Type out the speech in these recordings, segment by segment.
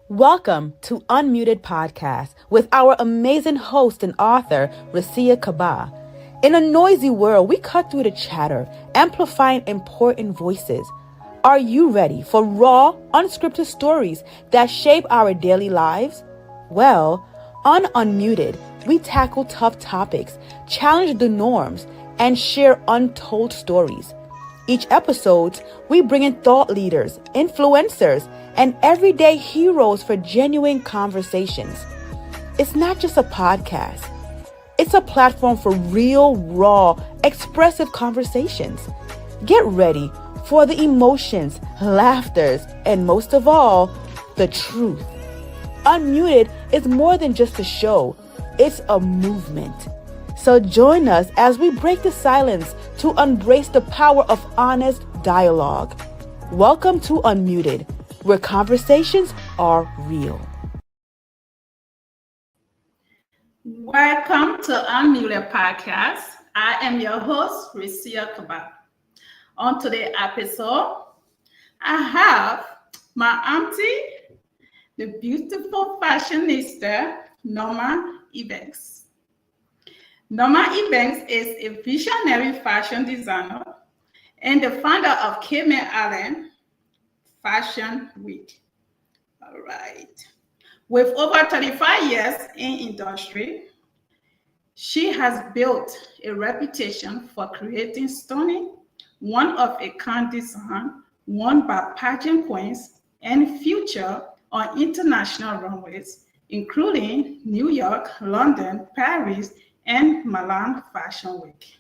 Welcome to Unmuted Podcast with our amazing host and author, Recia Kabbah. In a noisy world, we cut through the chatter, amplifying important voices. Are you ready for raw, unscripted stories that shape our daily lives? Well, on Unmuted, we tackle tough topics, challenge the norms, and share untold stories. Each episode, we bring in thought leaders, influencers, and everyday heroes for genuine conversations. It's not just a podcast. It's a platform for real, raw, expressive conversations. Get ready for the emotions, laughters, and most of all, the truth. Unmuted is more than just a show. It's a movement. So join us as we break the silence to embrace the power of honest dialogue. Welcome to Unmuted, where conversations are real. Welcome to Unmuted Podcast. I am your host, Recia Kabbah. On today's episode, I have my auntie, the beautiful fashionista, Norma Ebanks. Norma Ebanks is a visionary fashion designer and the founder of Cayman Fashion Week. All right. With over 35 years in industry, she has built a reputation for creating stunning, one-of-a-kind design worn by pageant queens and featured on international runways, including New York, London, Paris, and Milan Fashion Week.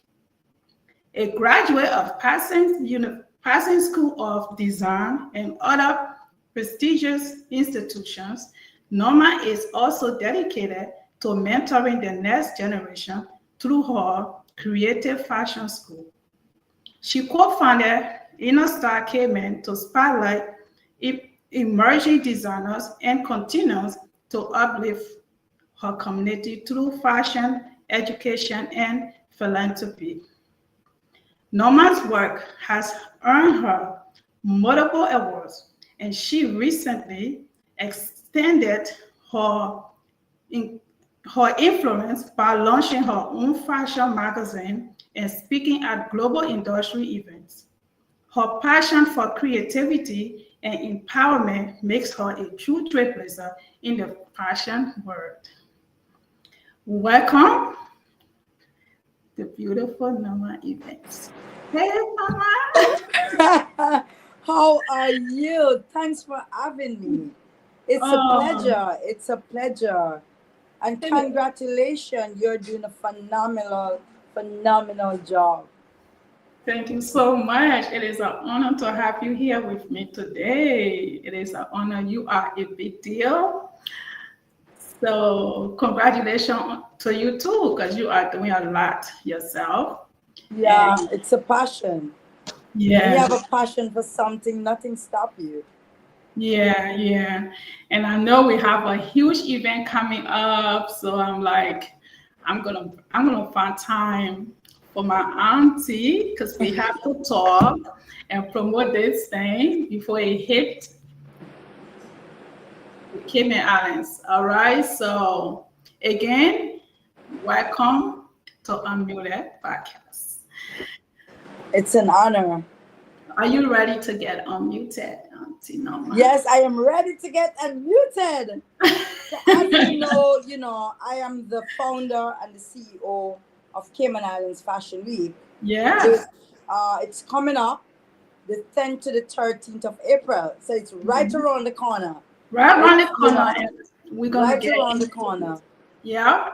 A graduate of Parsons School of Design and other prestigious institutions, Norma is also dedicated to mentoring the next generation through her creative fashion school. She co-founded Inner Star Cayman to spotlight emerging designers and continues to uplift her community through fashion, education, and philanthropy. Norma's work has earned her multiple awards, and she recently extended her influence by launching her own fashion magazine and speaking at global industry events. Her passion for creativity and empowerment makes her a true trailblazer in the fashion world. Welcome, the beautiful Norma Ebanks. Hey, Norma. How are you? Thanks for having me. It's a pleasure. It's a pleasure. And congratulations, you're doing a phenomenal job. Thank you so much. It is an honor to have you here with me today. It is an honor. You are a big deal. So congratulations to you too, because you are doing a lot yourself. Yeah, it's a passion. Yeah. When you have a passion for something, nothing stops you. Yeah. And I know we have a huge event coming up. So I'm like, I'm gonna find time for my auntie because we have to talk and promote this thing before it hit the Cayman Islands. All right. So again, welcome to Unmuted Podcast. It's an honor. Are you ready to get unmuted, Auntie Norma? Yes, I am ready to get unmuted. So as you know, I am the founder and the CEO of Cayman Islands Fashion Week. Yeah. It's coming up the 10th to the 13th of April. So it's right around the corner. Right around the corner. And we're going right to get around the corner. Yeah.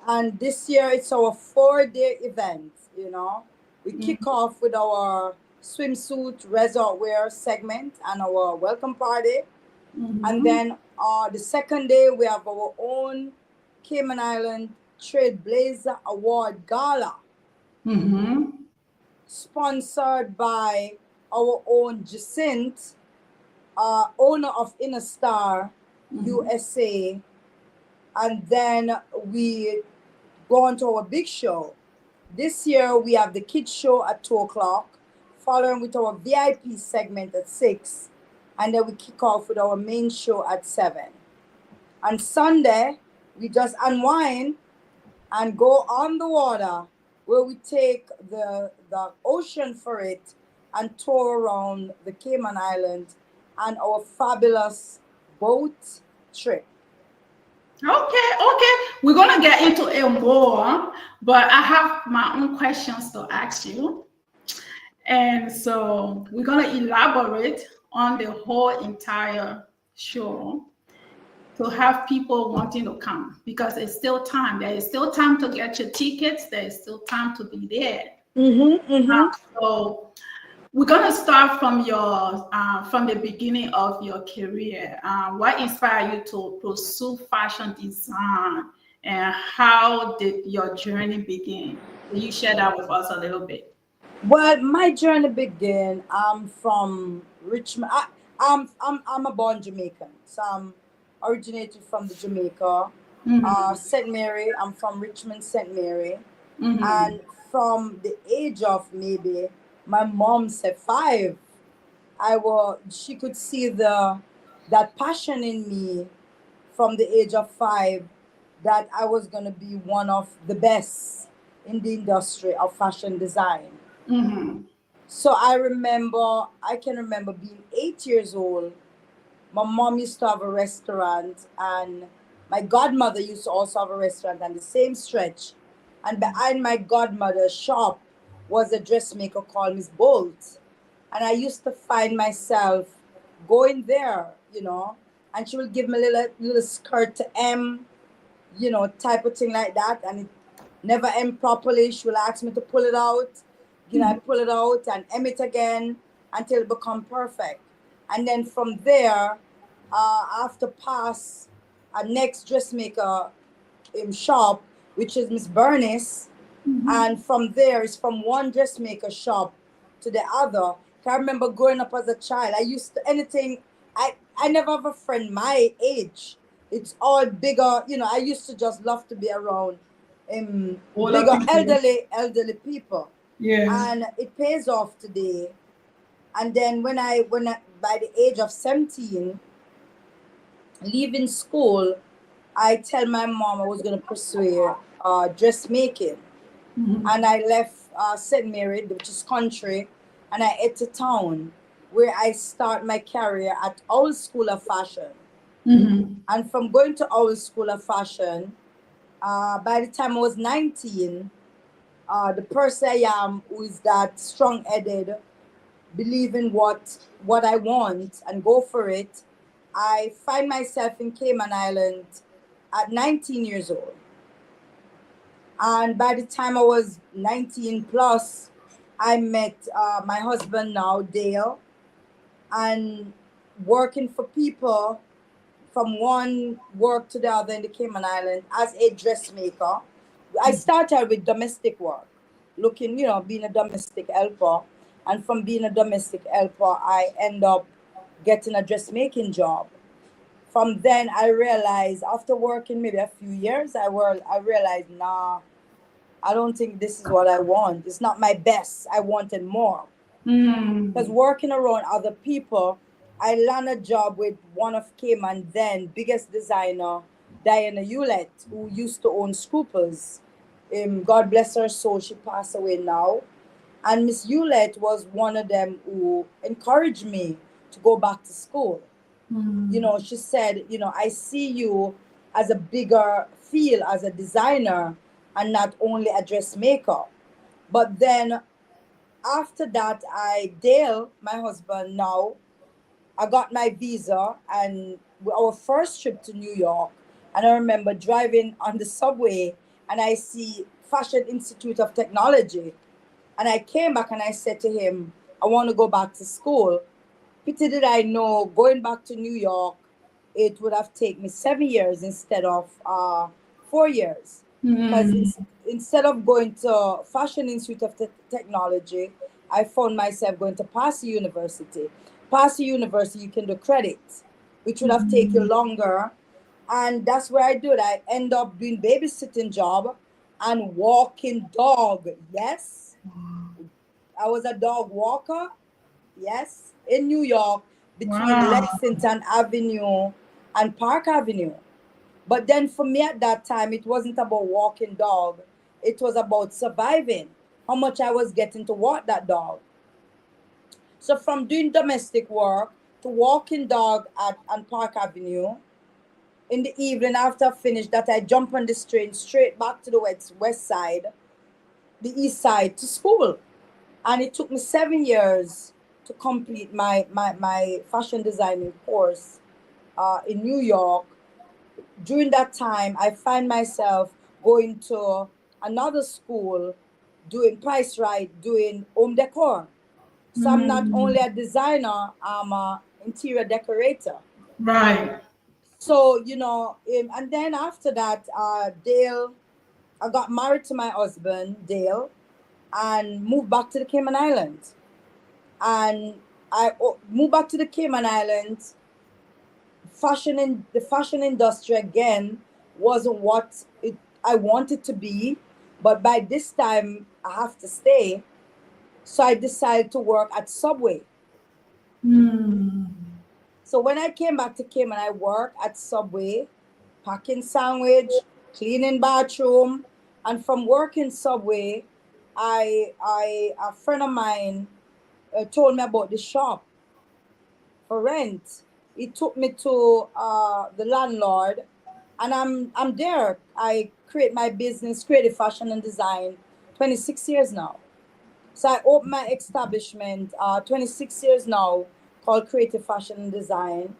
And this year it's our 4-day event, you know. We kick off with our swimsuit resort wear segment and our welcome party. And then the second day we have our own Cayman Island Trailblazer Award Gala. Sponsored by our own Jacinth, owner of Inner Star USA. And then we go on to our big show. This year we have the kids show at 2:00, following with our VIP segment at 6. and then we kick off with our main show at 7. On Sunday, we just unwind and go on the water, where we take the ocean for it and tour around the Cayman Islands and our fabulous boat trip. Okay. We're gonna get into it more, but I have my own questions to ask you. And so we're gonna elaborate on the whole entire show to have people wanting to come, because it's still time. There is still time to get your tickets. There is still time to be there. So we're gonna start from your from the beginning of your career. What inspired you to pursue fashion design, and how did your journey begin? Will you share that with us a little bit? Well, my journey began. I'm from Richmond. I'm a born Jamaican, so I'm originated from the Jamaica, St. Mary. I'm from Richmond, St. Mary, and from the age of maybe my mom said 5, she could see that passion in me from the age of 5, that I was gonna be one of the best in the industry of fashion design. So I can remember being 8 years old. My mom used to have a restaurant, and my godmother used to also have a restaurant on the same stretch. And behind my godmother's shop was a dressmaker called Miss Bolt. And I used to find myself going there, and she would give me a little skirt to hem, type of thing like that. And it never hem properly. She will ask me to pull it out. I pull it out and hem it again until it become perfect. And then from there, I have to pass a next dressmaker shop, which is Miss Bernice. And from there, it's from one dressmaker shop to the other. I remember growing up as a child, I used to I never have a friend my age. It's all bigger, I used to just love to be around bigger elderly people. Yeah. And it pays off today. And then when I by the age of 17, leaving school, I tell my mom I was going to pursue dressmaking. And I left St. Mary, which is country, and I head to town, where I start my career at Owl School of Fashion. And from going to Owl School of Fashion, by the time I was 19, the person I am, who is that strong-headed, believe in what I want and go for it, I find myself in Cayman Island at 19 years old. And by the time I was 19 plus, I met my husband now, Dale, and working for people from one work to the other in the Cayman Island as a dressmaker. I started with domestic work, looking, being a domestic helper. And from being a domestic helper, I end up getting a dressmaking job. From then, I realized, after working maybe a few years, I realized, nah, I don't think this is what I want. It's not my best. I wanted more. Because working around other people, I landed a job with one of Cayman then biggest designer, Diana Hewlett, who used to own Scruples. God bless her soul, she passed away now. And Miss Hewlett was one of them who encouraged me to go back to school. She said, I see you as a bigger field as a designer and not only a dressmaker. But then after that, Dale, my husband now, I got my visa and our first trip to New York. And I remember driving on the subway and I see Fashion Institute of Technology. And I came back and I said to him, I want to go back to school. Pity did I know going back to New York, it would have taken me 7 years instead of 4 years. Because instead of going to Fashion Institute of Technology, I found myself going to Passy University. Passy University, you can do credits, which would have taken longer. And that's where I do it. I end up doing babysitting job and walking dog. Yes. I was a dog walker. Yes. In New York, between Wow. Lexington Avenue and Park Avenue. But then for me at that time, it wasn't about walking dog. It was about surviving, how much I was getting to walk that dog. So from doing domestic work to walking dog at on Park Avenue, in the evening after I finished that, I jump on this train straight back to the west side, the east side, to school. And it took me 7 years to complete my fashion designing course in New York. During that time, I find myself going to another school, doing price right, doing home decor. So I'm not only a designer, I'm a interior decorator. Right. So, and then after that, Dale, I got married to my husband, Dale, and moved back to the Cayman Islands. And moved back to the Cayman Islands. The fashion industry again wasn't what I wanted to be, but by this time I have to stay. So I decided to work at Subway. So when I came back to Cayman, I worked at Subway, packing sandwich, cleaning bathroom, and from working Subway, a friend of mine told me about the shop for rent. He took me to the landlord, and I'm there. I create my business, creative fashion and design, 26 years now. So I opened my establishment 26 years now, called Creative Fashion and Design.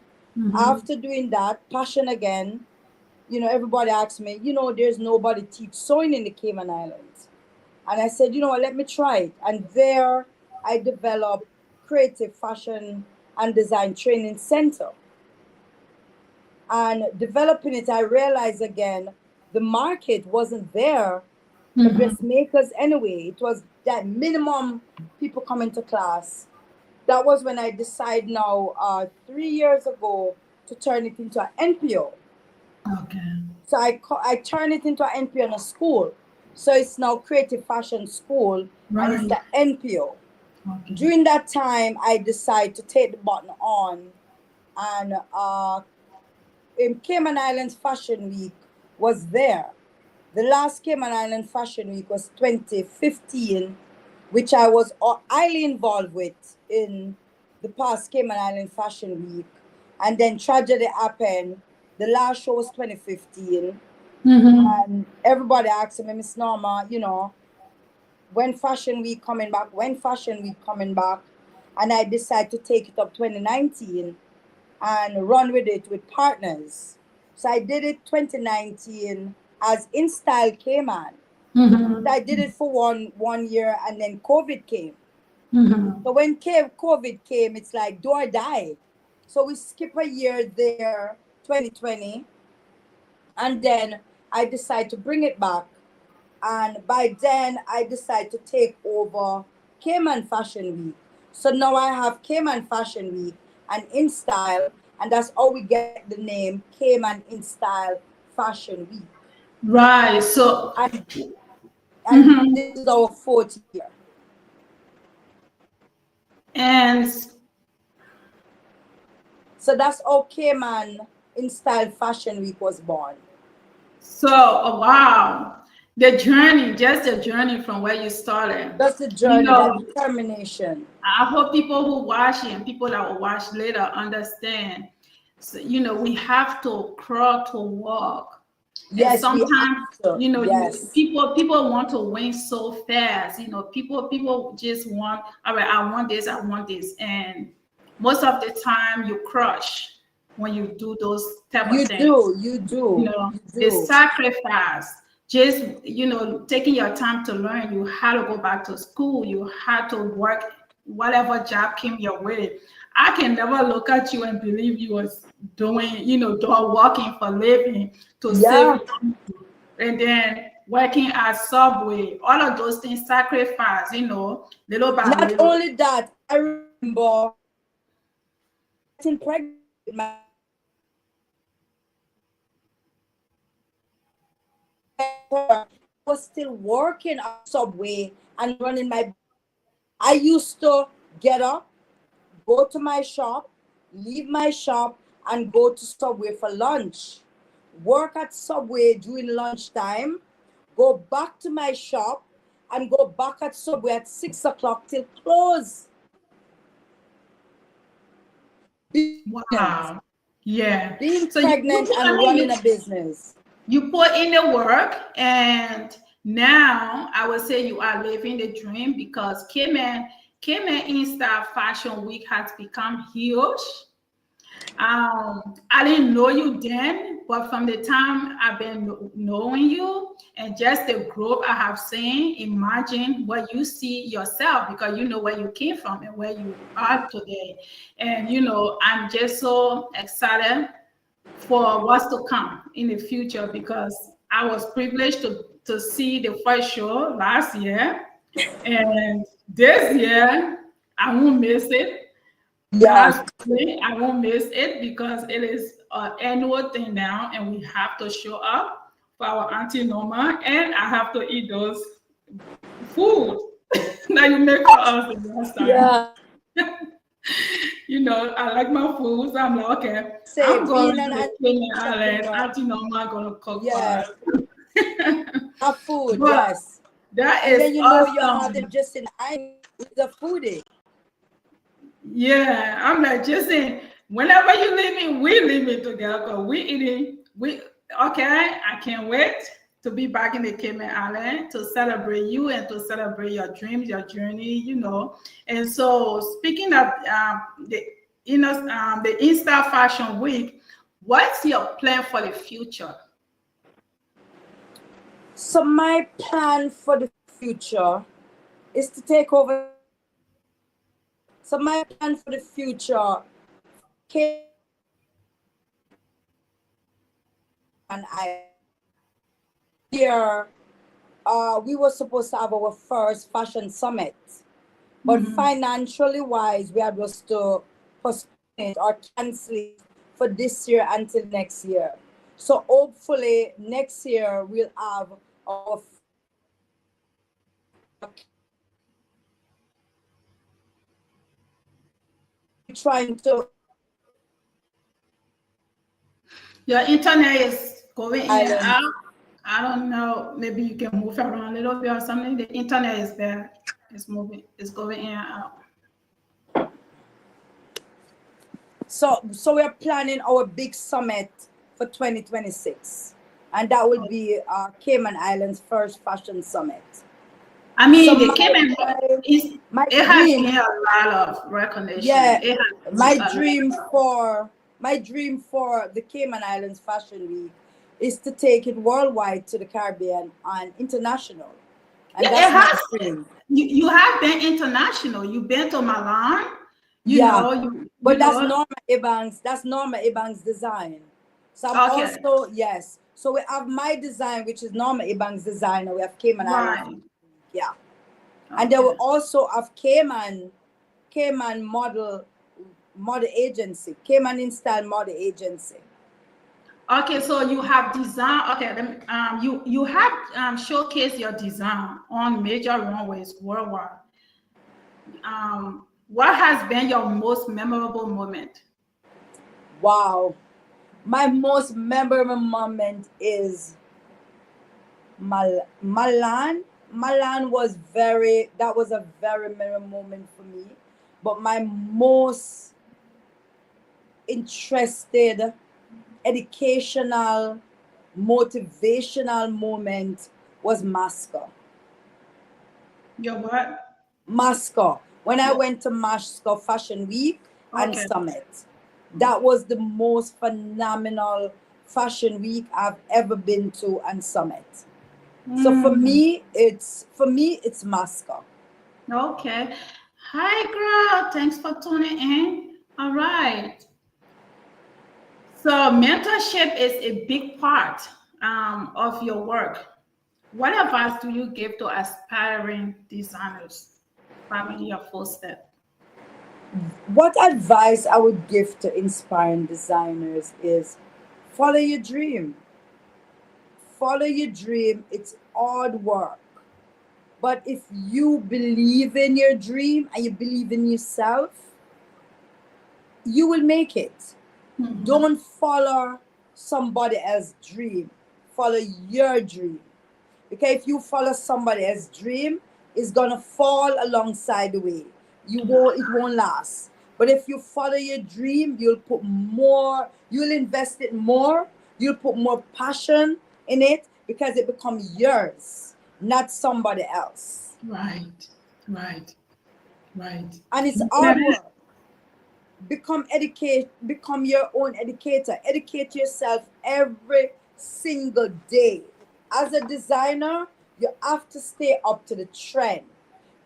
After doing that, passion again. Everybody asks me, there's nobody teach sewing in the Cayman Islands. And I said, let me try it. And there I developed Creative Fashion and Design Training Center. And developing it, I realized again, the market wasn't there for dressmakers anyway. It was that minimum people coming to class. That was when I decided now, 3 years ago, to turn it into an NPO. Okay. So I turned it into an NPO in a school. So it's now Creative Fashion School, and it's the NPO. Okay. During that time, I decided to take the button on, and in Cayman Islands Fashion Week was there. The last Cayman Island Fashion Week was 2015, which I was highly involved with in the past Cayman Island Fashion Week. And then tragedy happened. The last show was 2015. And everybody asked me, Miss Norma, when Fashion Week coming back? And I decided to take it up 2019 and run with it with partners. So I did it 2019 as In Style Cayman. So I did it for one year, and then COVID came. So when COVID came, it's like do or die. So we skip a year there, 2020, and then I decided to bring it back. And by then, I decided to take over Cayman Fashion Week. So now I have Cayman Fashion Week and In Style, and that's how we get the name Cayman In Style Fashion Week. Right. So, and this is our 4th year. And so that's how Cayman In Style Fashion Week was born. So, wow. Just the journey from where you started. That's the journey, that determination. I hope people who watch it and people that will watch later understand. So, we have to crawl to walk. Yes, and sometimes, yes. people want to win so fast. People just want, all right, I want this. And most of the time you crush when you do those type of things. You do. The sacrifice. Just, taking your time to learn, you had to go back to school, you had to work, whatever job came your way. I can never look at you and believe you was doing working for living to save, and then working at Subway, all of those things, sacrifice, little by Not little. only that, I remember getting pregnant with my I was still working at Subway and running my. I used to get up, go to my shop, leave my shop and go to Subway for lunch. Work at Subway during lunchtime, go back to my shop, and go back at Subway at 6 o'clock till close. Wow. Yeah. Being So pregnant and running a business. You put in the work, and now I would say you are living the dream, because Cayman Insta Fashion Week has become huge. I didn't know you then, but from the time I've been knowing you and just the growth I have seen, imagine what you see yourself, because you know where you came from and where you are today. And I'm just so excited for what's to come in the future, because I was privileged to see the first show last year, and this year I won't miss it. Yeah. I won't miss it, because it is an annual thing now, and we have to show up for our Auntie Norma, and I have to eat those food that you make for us the last time. Yeah. I like my food, so I'm like, okay, Say, I'm going being to an the Cayman Islands. Auntie Norma gonna cook for us. Have food, But yes. that And is then awesome. you're not just in I with the foodie. Yeah, I'm like, Jason, whenever you leaving, we leaving together. We eating. Okay, I can't wait to be back in the Cayman Island to celebrate you and to celebrate your dreams, your journey, And so, speaking of the Insta Fashion Week, what's your plan for the future? So my plan for the future is to take over. So my plan for the future, and here, we were supposed to have our first fashion summit, but financially wise, we had to postpone it or cancel it for this year until next year. So hopefully next year we'll have our trying to. Your internet is going in and out. I don't know. Maybe you can move around a little bit or something. The internet is bad. It's moving. It's going in and out. So we're planning our big summit for 2026, and that will be Cayman Islands' first fashion summit. I mean, the Cayman it has gained a lot of recognition. Yeah, my dream for the Cayman Islands Fashion Week is to take it worldwide to the Caribbean and international. And that's my dream. You have been international. You've been to Milan. But that's Norma Ebanks. That's Norma Ebanks' design. So I'm also, yes. So we have my design, which is Norma Ebanks' design, and we have Cayman Islands. Yeah. Okay. And then we also have Cayman model agency, Cayman Install model agency. Okay, so you have design. Okay, you have showcased your design on major runways worldwide. What has been your most memorable moment? Wow, my most memorable moment is Milan. Milan was a very memorable moment for me. But my most interested, educational, motivational moment was Moscow. Your what? Moscow. When I went to Moscow Fashion Week and Summit. That was the most phenomenal fashion week I've ever been to and Summit. So for me, it's Moscow. Okay. Hi, girl. Thanks for tuning in. All right. So mentorship is a big part of your work. What advice do you give to aspiring designers following your footsteps? What advice I would give to inspiring designers is follow your dream. Follow your dream. It's hard work. But if you believe in your dream and you believe in yourself, you will make it. Mhm. Don't follow somebody else's dream. Follow your dream. Because if you follow somebody else's dream, it's gonna fall alongside the way. It won't last. But if you follow your dream, you'll invest it more, you'll put more passion in it because it becomes yours, not somebody else. Right. And it's That hard is- work. Become your own educator. Educate yourself every single day. As a designer, you have to stay up to the trend.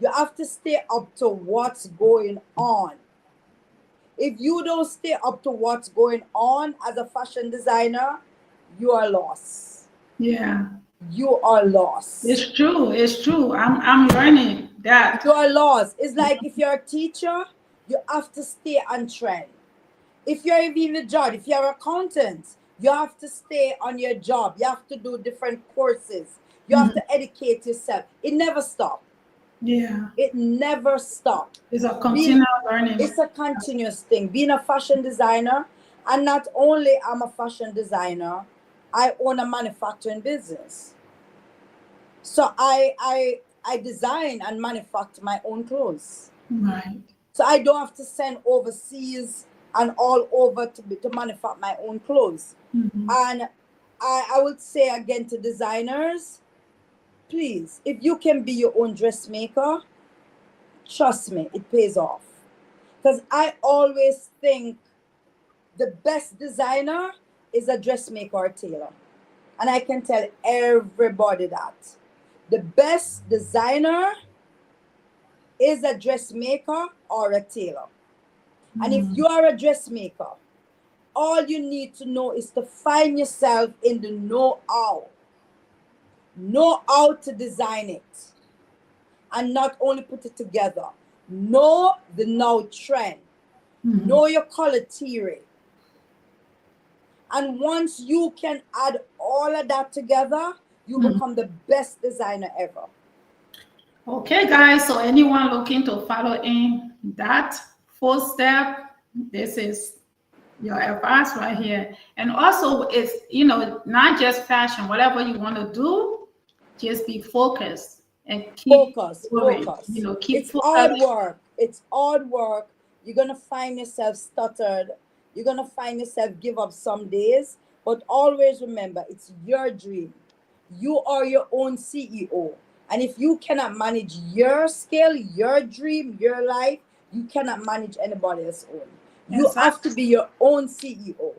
You have to stay up to what's going on. If you don't stay up to what's going on as a fashion designer, you are lost. Yeah. You are lost. It's true. I'm learning that. You are lost. It's like if you're a teacher, you have to stay on trend. If you're even a judge, if you're an accountant, you have to stay on your job. You have to do different courses. You have to educate yourself. It never stops. Yeah. It never stops. It's a continual learning. It's a continuous thing. Being a fashion designer, and not only I'm a fashion designer, I own a manufacturing business. So I design and manufacture my own clothes. Right. So I don't have to send overseas and all over to manufacture my own clothes. Mhm. And I would say again to designers, please, if you can be your own dressmaker, trust me, it pays off. Because I always think the best designer is a dressmaker or tailor. And I can tell everybody that. The best designer is a dressmaker or a tailor. And if you are a dressmaker, all you need to know is to find yourself in the know-how. Know how to design it. And not only put it together. Know the now trend. Know your color theory. And once you can add all of that together, you become the best designer ever. Okay, guys, so anyone looking to follow in that 4-step, this is your advice right here. And also, it's, not just fashion, whatever you want to do, just be focused and keep Focus. keep It's focused. hard work. It's hard work. You're going to find yourself stuttered. You're going to find yourself give up some days. But always remember, it's your dream. You are your own CEO. And if you cannot manage your scale, your dream, your life, you cannot manage anybody else's own. You have to be your own CEO.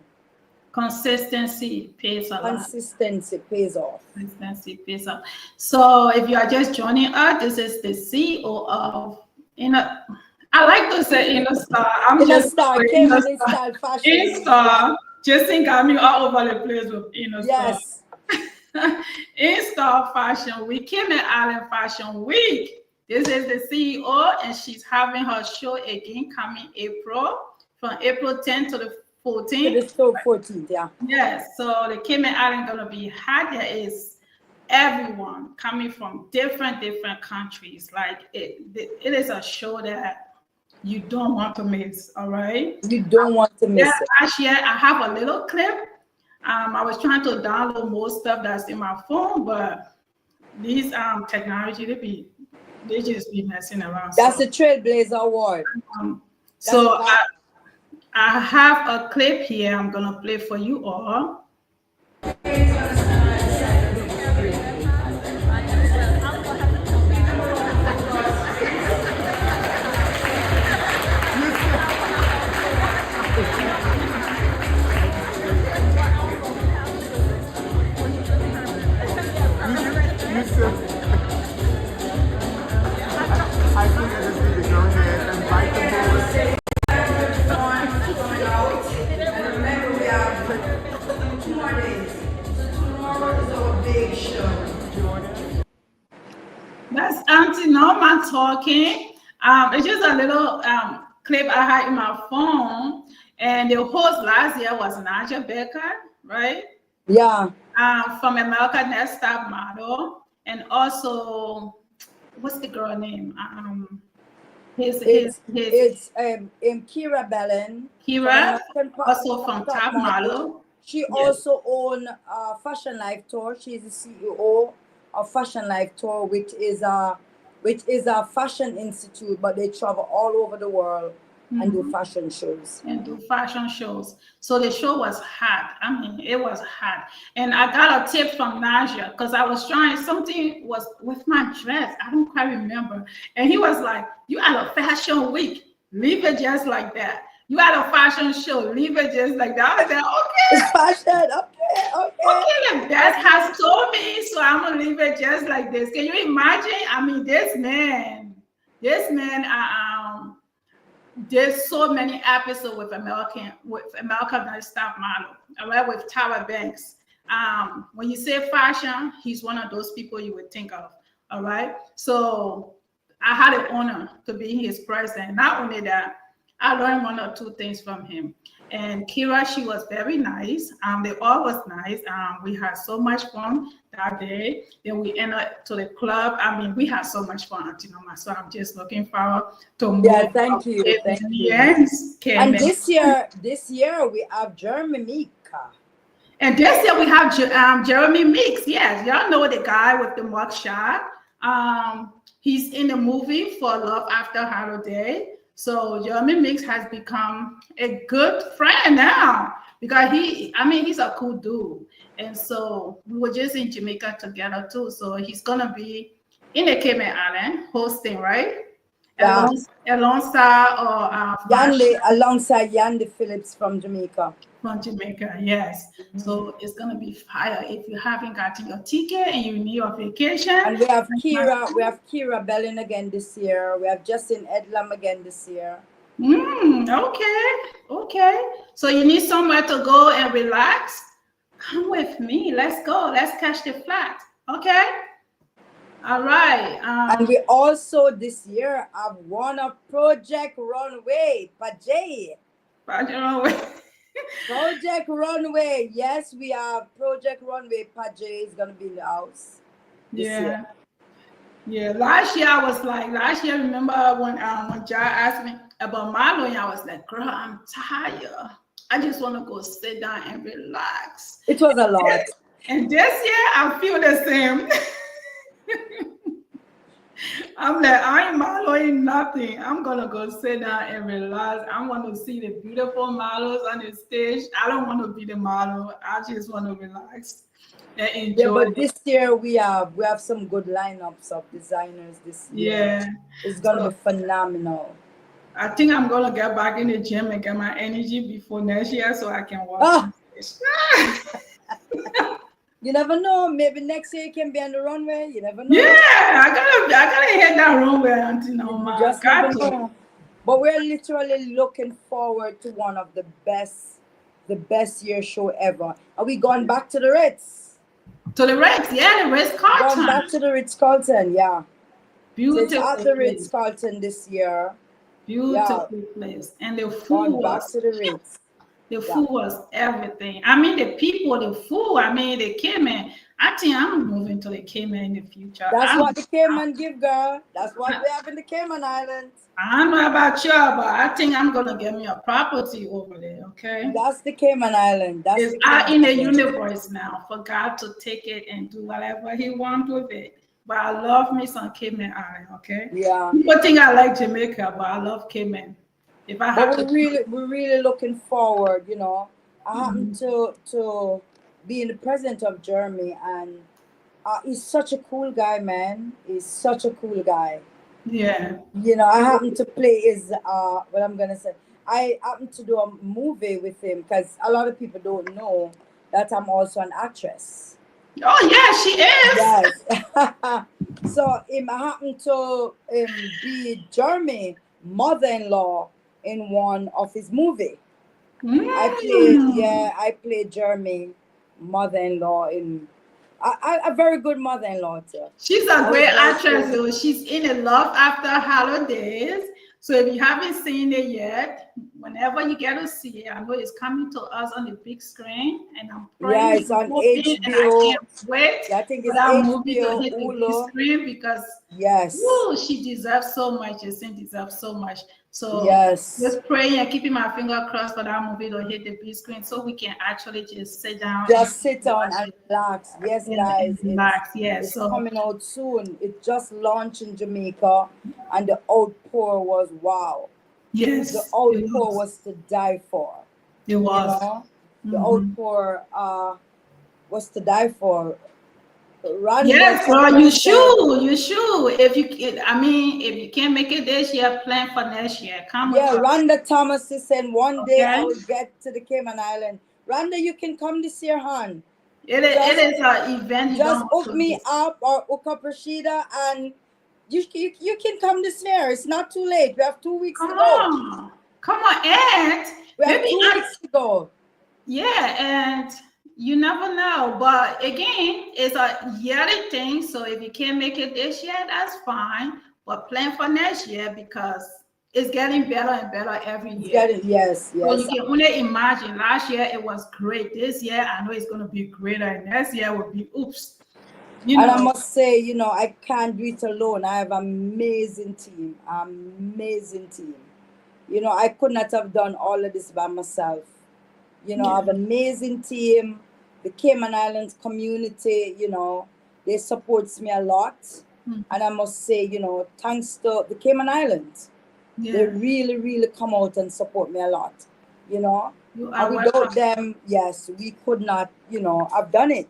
Consistency pays a lot. Consistency pays off. Consistency pays off. So if you are just joining us, this is the CEO of I like to say Inner Star. I'm just Star, Cayman Style Fashion. Inner Star. Justin got me all over the place with Inner Star. Yes. In-Star Fashion Week, Cayman Island Fashion Week. This is the CEO, and she's having her show again coming April, from April 10th to the 14th. To the 14th, yeah. Yes, so the Cayman Island gonna be hot. There is everyone coming from different countries. Like it is a show that you don't want to miss. All right, you don't want to miss it. Last year I have a little clip. I was trying to download more stuff that's in my phone, but these technology they just be messing around. That's the Trailblazer Award. So I have a clip here. I'm gonna play for you all. I think I just need to go ahead and bite the bullet. And remember, we have 2 more days. Tomorrow is our big show. That's Auntie Norma talking. It's just a little clip I had in my phone, and the host last year was Naja Becker, right? Yeah. From American Next Top Model, and also what's the girl name? His Kira Bellen, Kira, American also from Top Model. She also owns Fashion Life Tour. She's the CEO of Fashion Life Tour, which is a fashion institute, but they travel all over the world and do fashion shows. So the show was hot. I mean, it was hot. And I got a tip from Naja because I was trying something was with my dress. I don't quite remember. And he was like, "You had a fashion week. Leave it just like that. You had a fashion show. Leave it just like that." I was like, "Okay, it's fashion. Okay. The best has told me, so I'm gonna leave it just like this." Can you imagine? I mean, this man, there's so many episodes with American Next Top Model, all right, with Tyra Banks. When you say fashion, he's one of those people you would think of, all right? So I had an honor to be his president. Not only that, I learned one or two things from him. And Kira, she was very nice. They all was nice. We had so much fun that day. Then we entered to the club. I mean, we had so much fun, Auntie Norma. So I'm just looking forward to more. Yeah, thank you. Yes, and this year we have Jeremy Mika. And this year we have Jeremy Meeks. Yes, y'all know the guy with the mugshot. He's in the movie For Love After Holiday. So Jeremy Meeks has become a good friend now because he's a cool dude. And so we were just in Jamaica together too. So he's gonna be in the Cayman Island hosting, right? Yeah. Alongside Yandy Phillips from Jamaica. From Jamaica, yes. Mm-hmm. So it's gonna be fire if you haven't gotten your ticket and you need your vacation. And we have Kira Bellen again this year. We have Justin Edlam again this year. Okay. So you need somewhere to go and relax? Come with me. Let's go. Let's catch the flight. Okay. All right. And we also this year have won a Project Runway, Project Runway. Yes, we have Project Runway. Pajay is gonna be in the house. Yeah. Last year, remember when Jar asked me about Marlo, and I was like, "Girl, I'm tired. I just want to go sit down and relax." It was a lot. And this year, I feel the same. I'm like, I ain't Marloing nothing. I'm gonna go sit down and relax. I want to see the beautiful models on the stage. I don't want to be the model. I just want to relax and enjoy. Yeah, but this year we have some good lineups of designers this year. Yeah, it's gonna be phenomenal. I think I'm gonna get back in the gym and get my energy before next year so I can walk. Oh. You never know. Maybe next year you can be on the runway. You never know. Yeah, I gotta hit that runway until now. Just never know. But we're literally looking forward to one of the best year show ever. Are we going back to the Ritz? To the Ritz, yeah, the Ritz-Carlton. Going back to the Ritz-Carlton, yeah. Beautiful. So it's at the Ritz-Carlton this year. Beautiful place, and the food back to the Ritz. The food was everything. I mean, the people, the food. I mean, the Cayman. I think I'm moving to the Cayman in the future. That's what the Cayman give, girl. That's what we have in the Cayman Islands. I don't know about you, but I think I'm gonna get me a property over there. Okay. That's the Cayman Island. It's out in the universe now for God to take it and do whatever He wants with it. But I love me some Cayman Island. Okay. Yeah. People think I like Jamaica, but I love Cayman. If I have we're really looking forward, you know. I happen to be in the presence of Jeremy, and he's such a cool guy, man. He's such a cool guy. Yeah. You know, I happen to play his what I'm gonna say. I happen to do a movie with him because a lot of people don't know that I'm also an actress. Oh yeah, she is. Yes. So I happen to be Jeremy mother-in-law in one of his movie. I played Jeremy mother-in-law in a very good mother-in-law too. She's a great actress though. She's in a Love After Holidays. So if you haven't seen it yet, whenever you get to see it, I know it's coming to us on the big screen, and I'm Yeah, praying, it's on hoping, and I HBO. can't wait Yeah, I think for it's that movie to HBO, hit the big Hulu. screen because Yes. woo, she deserves so much. Jason deserves so much. So Yes. just praying and keeping my finger crossed for that movie to hit the big screen so we can actually just sit down. Just sit down and relax. Yes, guys. And relax. Yeah. It's So coming out soon. It just launched in Jamaica, and the outpour was wow. yes, The outpour was to die for. It You was. know, the outpour was to die for. Run Yes, that girl, you should. You should. If you can't make it this year, plan for next year. Come Yeah, on. Rhonda Thomas is saying one day I Okay. will get to the Cayman Island. Rhonda, you can come this year, hon. It is an event. You Just don't hook want to me miss. up or hook up Rashida, and you can come this year. It's not too late. We have 2 weeks to Come go. on. Come on, and We have maybe 2 weeks to go. yeah, and you never know. But again, it's a yearly thing. So if you can't make it this year, that's fine. But plan for next year because it's getting better and better every year. Yes. So you can only imagine. Last year it was great. This year I know it's going to be greater, and next year will be oops. And I must say, I can't do it alone. I have an amazing team. I could not have done all of this by myself. I have an amazing team. The Cayman Islands community, they supports me a lot. And I must say, thanks to the Cayman Islands, they really, really come out and support me a lot. And without them, yes, we could not, have done it.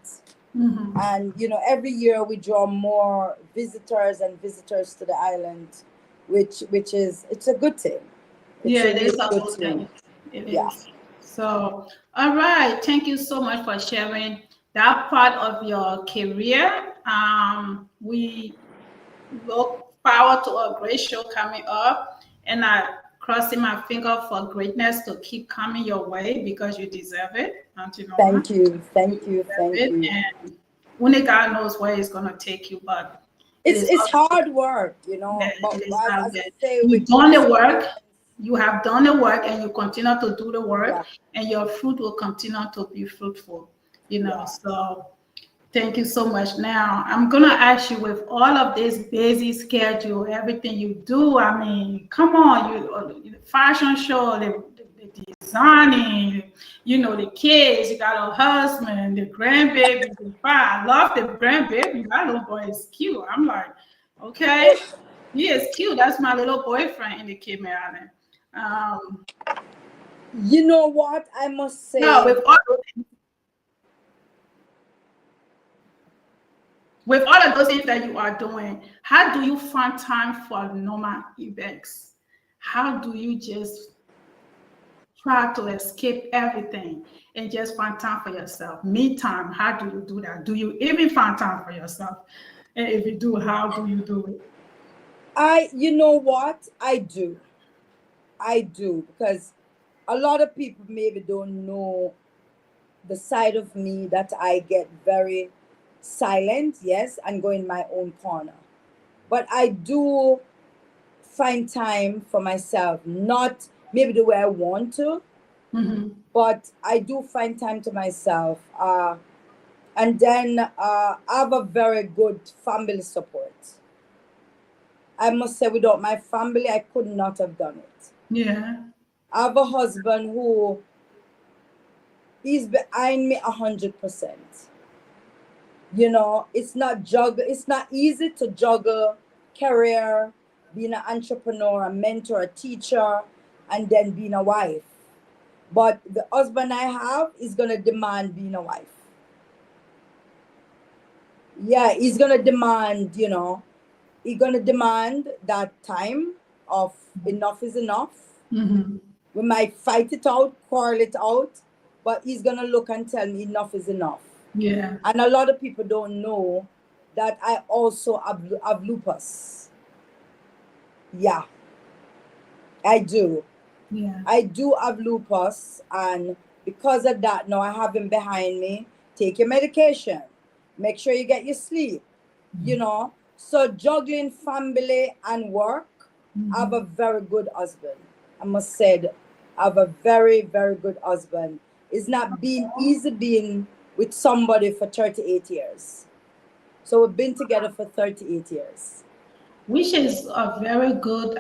And every year we draw more visitors to the island, which is it's a good thing. It is a good thing. It is. So, all right. Thank you so much for sharing that part of your career. We look forward to a great show coming up, and I crossing my finger for greatness to keep coming your way because you deserve it. Thank you. And only God knows where it's gonna take you, but it's hard work, But you've done the work. You have done the work, and you continue to do the work, and your fruit will continue to be fruitful. So thank you so much. Now I'm gonna ask you, with all of this busy schedule, everything you do. I mean, come on, the fashion show, the designing, the kids, you got a husband, the grandbaby. I love the grandbaby. My little boy is cute. I'm like, okay, he is cute. That's my little boyfriend in the Cayman Island. You know what? I must say. No, with all of those things that you are doing, how do you find time for Norma Ebanks? How do you just try to escape everything and just find time for yourself? Me time, how do you do that? Do you even find time for yourself? And if you do, how do you do it? You know what? I do, because a lot of people maybe don't know the side of me that I get very silent, yes, and go in my own corner. But I do find time for myself, not maybe the way I want to, but I do find time to myself. And then I have a very good family support. I must say, without my family, I could not have done it. Yeah. I have a husband who is behind me 100%. It's not easy to juggle career, being an entrepreneur, a mentor, a teacher, and then being a wife. But the husband I have is gonna demand being a wife. Yeah, he's gonna demand, he's gonna demand that time of enough is enough. We might fight it out, quarrel it out, but he's gonna look and tell me enough is enough. Yeah. And a lot of people don't know that I also have lupus. Yeah, I do. Yeah. I do have lupus, and because of that, now I have him behind me. Take your medication. Make sure you get your sleep. So juggling family and work, I have a very good husband. I must say, I have a very, very good husband. It's not been easy being with somebody for 38 years. So we've been together for 38 years. Which is a very good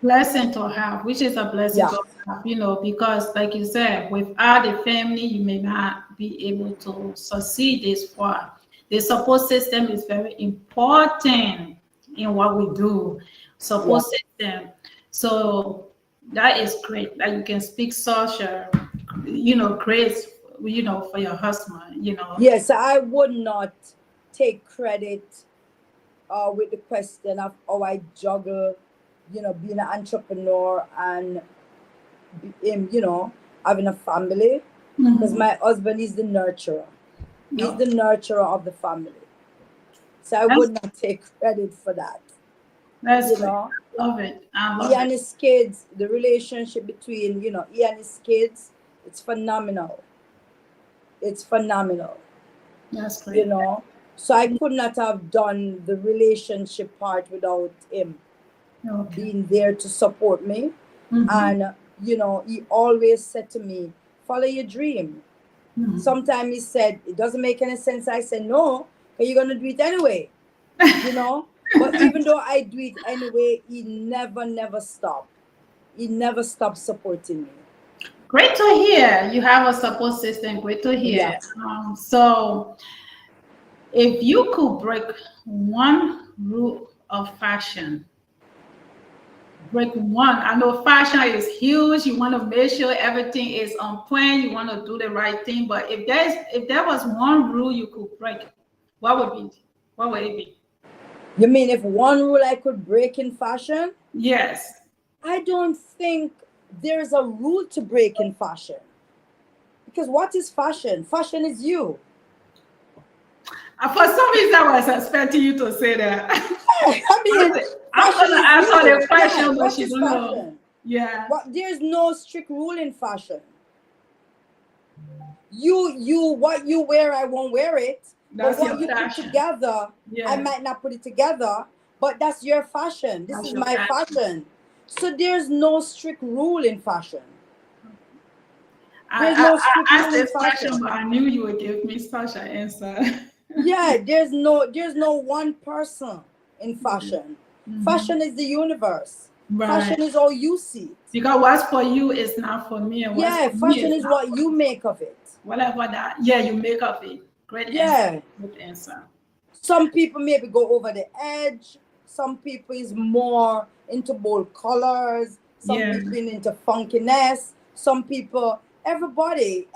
blessing to have, which is a blessing to have, because like you said, without the family, you may not be able to succeed this far. The support system is very important in what we do. Support system. So that is great that you can speak such a, grace, for your husband, Yes, I would not take credit with the question of how I juggle, being an entrepreneur and having a family, because my husband is the nurturer. He's the nurturer of the family. So I would not take credit for that. That's I love it. I love he and his kids, the relationship between, he and his kids, it's phenomenal. It's phenomenal. That's great. So I could not have done the relationship part without him being there to support me. And, he always said to me, follow your dream. Sometimes he said, it doesn't make any sense. I said, no, but you're going to do it anyway, But even though I do it anyway, he never stopped. He never stopped supporting me. Great to hear. You have a support system. Great to hear. So if you could break one rule of fashion, break one. I know fashion is huge. You want to make sure everything is on point. You want to do the right thing. But if there was one rule you could break, what would it be? You mean if one rule I could break in fashion? Yes. I don't think there's a rule to break in fashion. Because what is fashion? Fashion is you. For some reason, I was expecting you to say that. I mean, I'm going to ask her the question, but what she is don't know. Yeah. But there's no strict rule in fashion. What you wear, I won't wear it. That's but what you fashion. put together, I might not put it together. But that's your fashion. This is my fashion. So there's no strict rule in fashion. There's no strict rule in fashion. But I knew you would give me such an answer. Yeah, there's no one person in fashion. Fashion is the universe. Right. Fashion is all you see. Because what's for you is not for me. Fashion is what you make of it. Whatever that, you make of it. Great answer. Good answer. Some people maybe go over the edge. Some people is more into bold colors. Some people into funkiness. Some people, everybody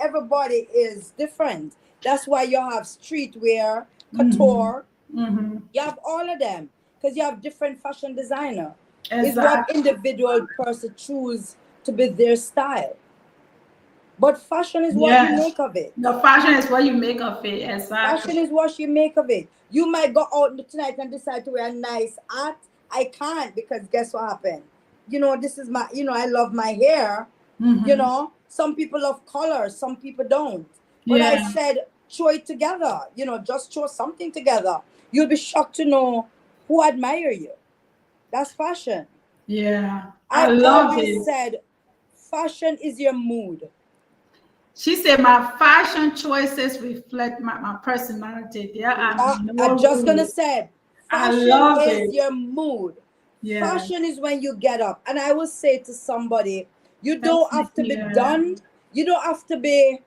is different. That's why you have streetwear, couture. You have all of them because you have different fashion designer. Exactly. It's what individual person choose to be their style. But fashion is what you make of it. The fashion is what you make of it. Exactly. Fashion is what you make of it. You might go out tonight and decide to wear a nice hat. I can't because guess what happened? This is my, I love my hair. Some people love colors, some people don't. But I said, throw it together. Just throw something together. You'll be shocked to know who admire you. That's fashion. Yeah, I love it. I always said, fashion is your mood. She said, my fashion choices reflect my personality. I'm just going to say, fashion is your mood. Yeah. Fashion is when you get up. And I will say to somebody, you don't have to be done. You don't have to be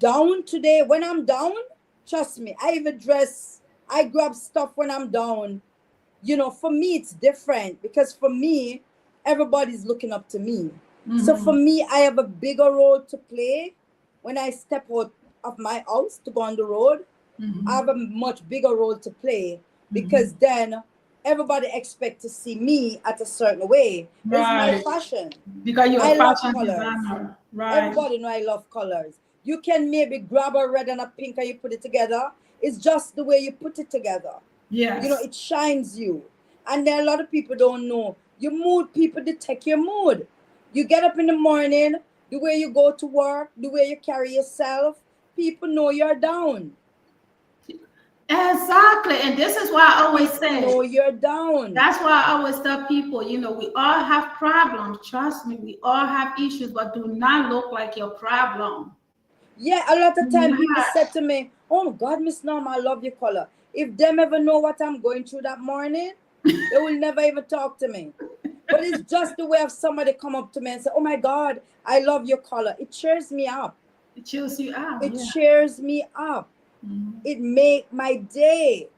down today. When I'm down, trust me, I grab stuff when I'm down. For me, it's different because for me, everybody's looking up to me. So for me, I have a bigger role to play when I step out of my house to go on the road. I have a much bigger role to play because then everybody expects to see me at a certain way. Right. It's my fashion. Because you're a fashion designer. Right. Everybody know I love colors. You can maybe grab a red and a pink and you put it together. It's just the way you put it together. Yes. It shines you. And then a lot of people don't know. Your mood, people detect your mood. You get up in the morning, the way you go to work, the way you carry yourself, people know you're down. Exactly. And this is why I always say, know you're down. that's why I always tell people, we all have problems. Trust me, we all have issues, but do not look like your problem. Yeah, a lot of time people Yeah. said to me, "Oh God, Miss Norma, I love your color." If them ever know what I'm going through that morning, they will never even talk to me. But it's just the way of somebody come up to me and say, "Oh my God, I love your color." It cheers me up. It cheers you out. It Yeah. cheers me up. Mhm. It make my day.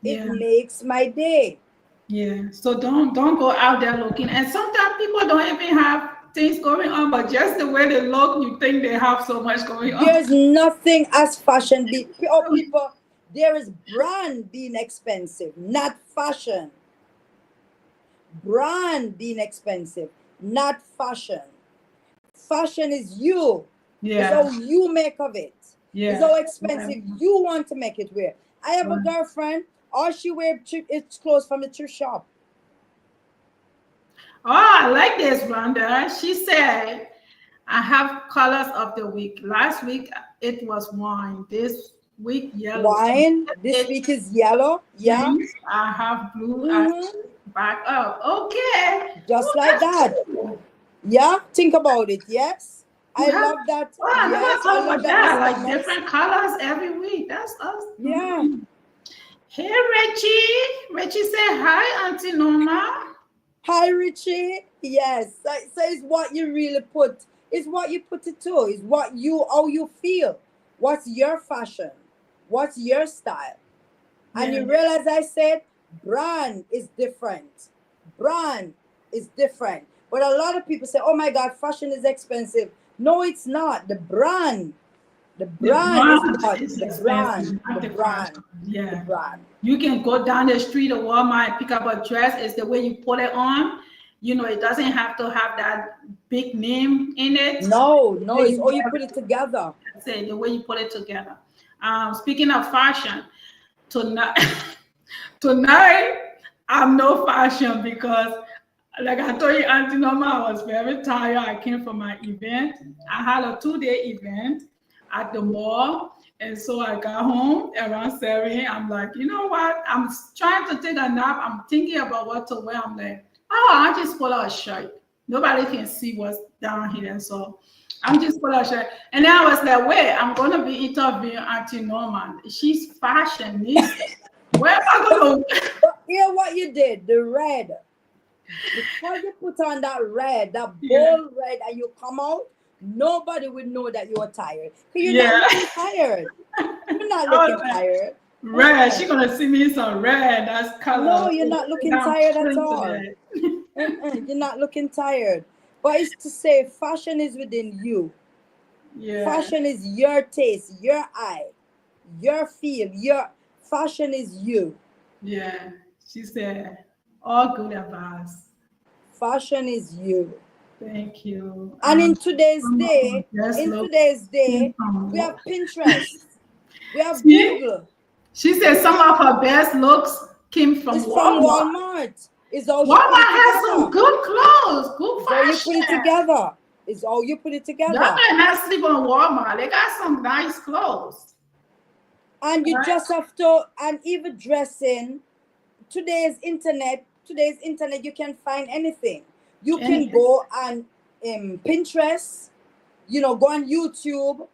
It Yeah. makes my day. Yeah. So don't go out there looking. And sometimes people don't even have things going on, but just the way they look, you think they have so much going on. There's nothing as fashion. People, there is brand being expensive, not fashion. Brand being expensive, not fashion. Fashion is you. It's Yeah. how you make of it. Yeah. It's how expensive you want to make it wear. I have a girlfriend, all she wears is clothes from the thrift shop. Oh, I like this, Rhonda. She said, I have colors of the week. Last week it was wine. This week yellow. Wine. This week is yellow. Yeah. I have blue. Mhm. Back up. Okay. Just like that. Yeah. Think about it. Yes. I love that. Oh, I never Yes. I thought love about that. that. Miss Like Thomas. different colors every week. That's us. Yeah. Hey, Richie. Richie say hi, Auntie Norma. Hi, Richie. Yes. So it's what you really put. It's what you put it to. It's how you feel. What's your fashion? What's your style? And you realize I said brand is different. Brand is different. But a lot of people say, "Oh my God, fashion is expensive." No, it's not. The brand. The brand is what? The brand. The brand. Yeah. The brand. You can go down the street or Walmart and pick up a dress. It's the way you put it on. It doesn't have to have that big name in it. No, it's how you put it together. That's it, the way you put it together. Speaking of fashion, tonight, I'm no fashion because, like I told you, Auntie Norma, I was very tired. I came from my event. I had a 2-day event at the mall. And so I got home around 7. I'm like, you know what? I'm trying to take a nap. I'm thinking about what to wear. I'm like, oh, I just pull out a shirt. Nobody can see what's down here. So I'm just pull out a shirt. And then I was like, wait, I'm going to be interviewing Auntie Norma. She's fashionista. Where am I going to? But hear what you did, the red. Before you put on that red, that bold red, and you come out, nobody would know that you are tired. Because you're not looking tired. You're not looking tired. Red, she's gonna see me in some red. That's color. No, you're not looking tired at all. You're not looking tired. But it's to say fashion is within you. Yeah. Fashion is your taste, your eye, your feel, your fashion is you. Yeah. She said, all good advice. Fashion is you. Thank you. And in today's day, we have Pinterest. We have Google. She said some of her best looks came from It's Walmart. from Walmart. It's all Walmart has some good clothes, good fashion. It's all you put it together. It's all you put it together. Y'all better not sleep on Walmart. They got some nice clothes. And you just have to, and even dressing, today's internet, you can find anything. You can go on Pinterest, go on YouTube,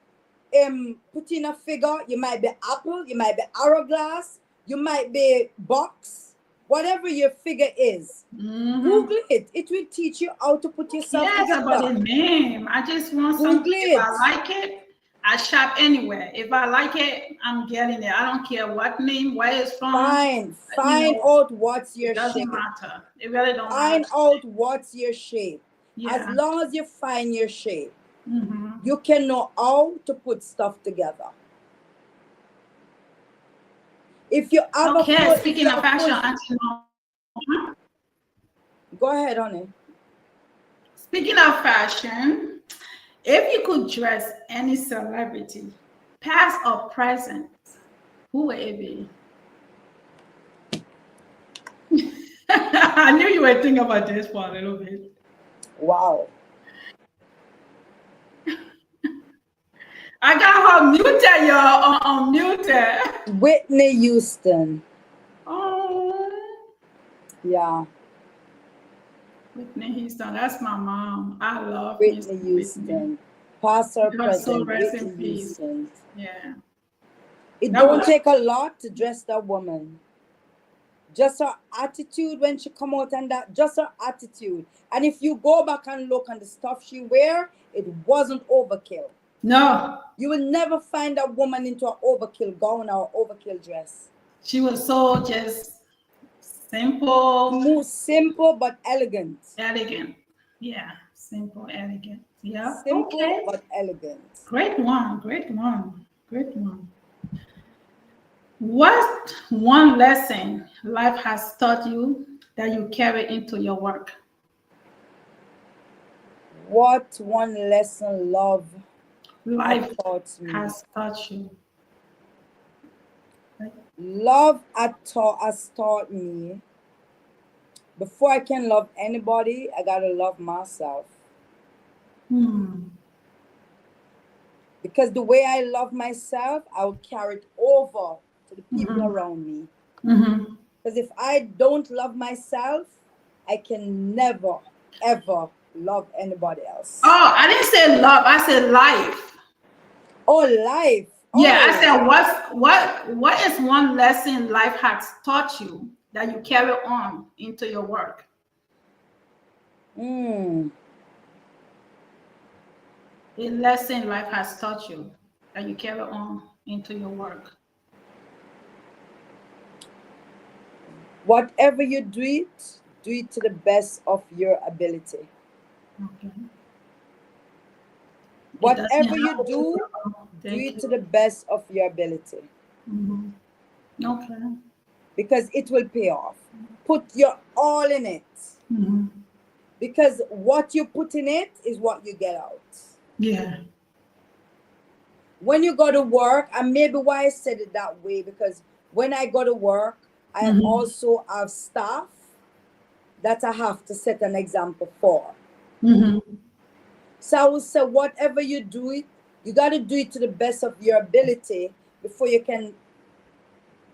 put in a figure. You might be apple, you might be hourglass, you might be box, whatever your figure is. Google it. It will teach you how to put yourself together. About the name. I just want something. If I like it, I shop anywhere. If I like it, I'm getting it. I don't care what name, where it's from. Find out what's your shape. It doesn't matter. It really don't matter. Find out what's your shape. Yeah. As long as you find your shape, you can know how to put stuff together. If you have speaking of fashion, go ahead, honey. Speaking of fashion, if you could dress any celebrity, past or present, who would it be? I knew you were thinking about this for a little bit. Wow. I got are muted, y'all. Unmuted. Whitney Houston. Oh, Yeah. Whitney Houston. That's my mom. I love Whitney Miss Houston. Whitney. Past or Her soul present, rest in Whitney peace. Houston. Yeah. It That don't was- take a lot to dress that woman. Just her attitude when she come out and that, just her attitude. And if you go back and look on the stuff she wear, it wasn't overkill. No, You will never find a woman into an overkill gown or overkill dress. she was so just simple, More simple but elegant. elegant. Yeah, simple, elegant. Yeah. Simple Okay. but elegant. Great one. Great one. Great one. What one lesson life has taught you that you carry into your work? What one lesson love Life taught me? has taught you. Love has taught me, before I can love anybody, I gotta love myself. Because the way I love myself, I will carry it over to the people around me. Because if I don't love myself, I can never, ever love anybody else. Oh, I didn't say love. I said life. Oh, life. Yeah, Oh. I said what is one lesson life has taught you that you carry on into your work? A lesson life has taught you that you carry on into your work. Whatever you do it to the best of your ability. Okay. Whatever you do it to the best of your ability. Okay. Because it will pay off. Put your all in it. Because what you put in it is what you get out. Yeah. When you go to work, and maybe why I said it that way, because when I go to work, I also have staff that I have to set an example for. So I would say, whatever you do it, you got to do it to the best of your ability before you can